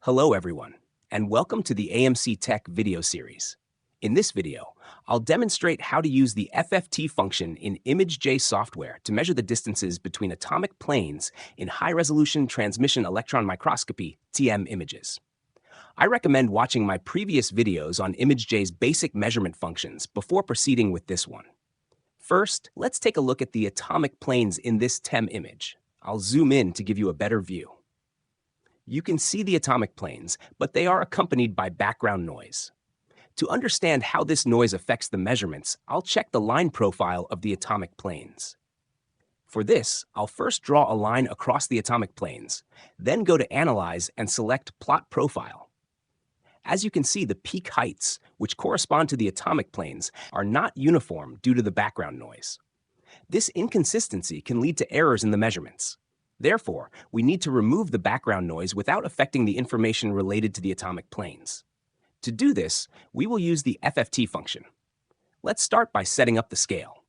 Hello everyone, and welcome to the AMC-Tec video series. In this video, I'll demonstrate how to use the FFT function in ImageJ software to measure the distances between atomic planes in high-resolution transmission electron microscopy (TEM) images. I recommend watching my previous videos on ImageJ's basic measurement functions before proceeding with this one. First, let's take a look at the atomic planes in this TEM image. I'll zoom in to give you a better view. You can see the atomic planes, but they are accompanied by background noise. To understand how this noise affects the measurements, I'll check the line profile of the atomic planes. For this, I'll first draw a line across the atomic planes, then go to Analyze and select Plot Profile. As you can see, the peak heights, which correspond to the atomic planes, are not uniform due to the background noise. This inconsistency can lead to errors in the measurements. Therefore, we need to remove the background noise without affecting the information related to the atomic planes. To do this, we will use the FFT function. Let's start by setting up the scale.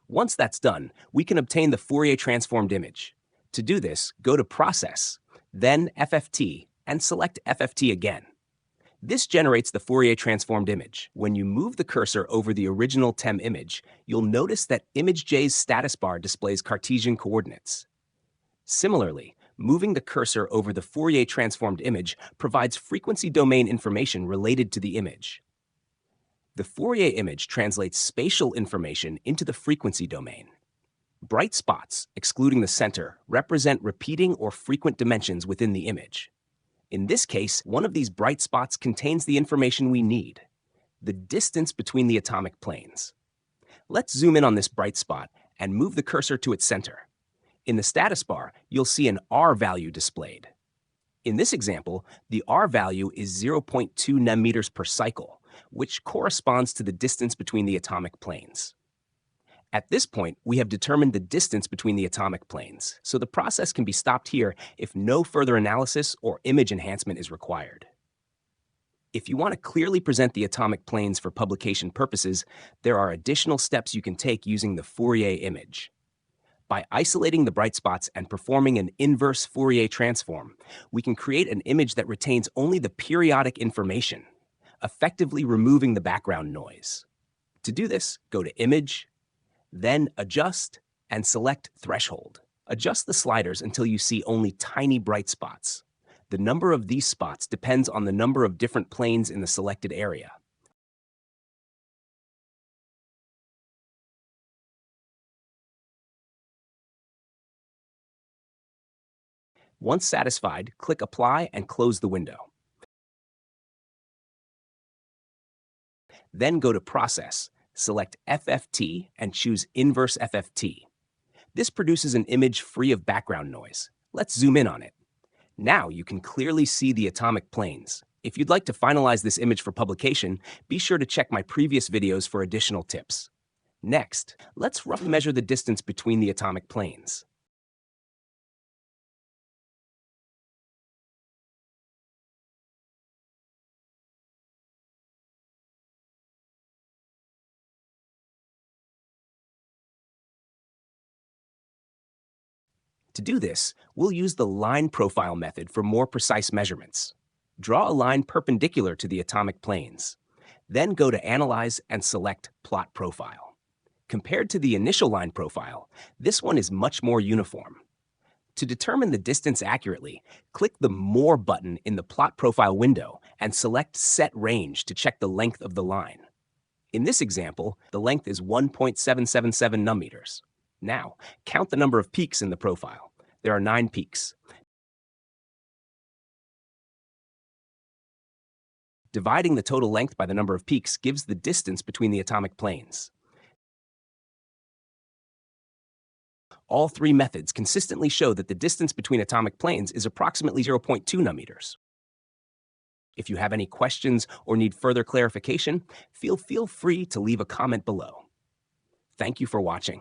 Once that's done, we can obtain the Fourier transformed image. To do this, go to Process, then FFT, and select FFT again. This generates the Fourier transformed image. When you move the cursor over the original TEM image, you'll notice that ImageJ's status bar displays Cartesian coordinates. Similarly, moving the cursor over the Fourier transformed image provides frequency domain information related to the image. The Fourier image translates spatial information into the frequency domain. Bright spots, excluding the center, represent repeating or frequent dimensions within the image. In this case, one of these bright spots contains the information we need, the distance between the atomic planes. Let's zoom in on this bright spot and move the cursor to its center. In the status bar, you'll see an R value displayed. In this example, the R value is 0.2 nanometers per cycle, which corresponds to the distance between the atomic planes. At this point, we have determined the distance between the atomic planes, so the process can be stopped here if no further analysis or image enhancement is required. If you want to clearly present the atomic planes for publication purposes, there are additional steps you can take using the Fourier image. By isolating the bright spots and performing an inverse Fourier transform, we can create an image that retains only the periodic information, effectively removing the background noise. To do this, go to Image, then Adjust, and select Threshold. Adjust the sliders until you see only tiny bright spots. The number of these spots depends on the number of different planes in the selected area. Once satisfied, click Apply and close the window. Then go to Process, select FFT and choose Inverse FFT. This produces an image free of background noise. Let's zoom in on it. Now you can clearly see the atomic planes. If you'd like to finalize this image for publication, be sure to check my previous videos for additional tips. Next, let's roughly measure the distance between the atomic planes. To do this, we'll use the line profile method for more precise measurements. Draw a line perpendicular to the atomic planes. Then go to Analyze and select Plot Profile. Compared to the initial line profile, this one is much more uniform. To determine the distance accurately, click the More button in the Plot Profile window and select Set Range to check the length of the line. In this example, the length is 1.777 nanometers. Now, count the number of peaks in the profile. There are 9 peaks. Dividing the total length by the number of peaks gives the distance between the atomic planes. All 3 methods consistently show that the distance between atomic planes is approximately 0.2 nanometers. If you have any questions or need further clarification, feel free to leave a comment below. Thank you for watching.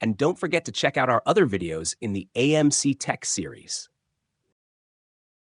And don't forget to check out our other videos in the AMC-Tec series.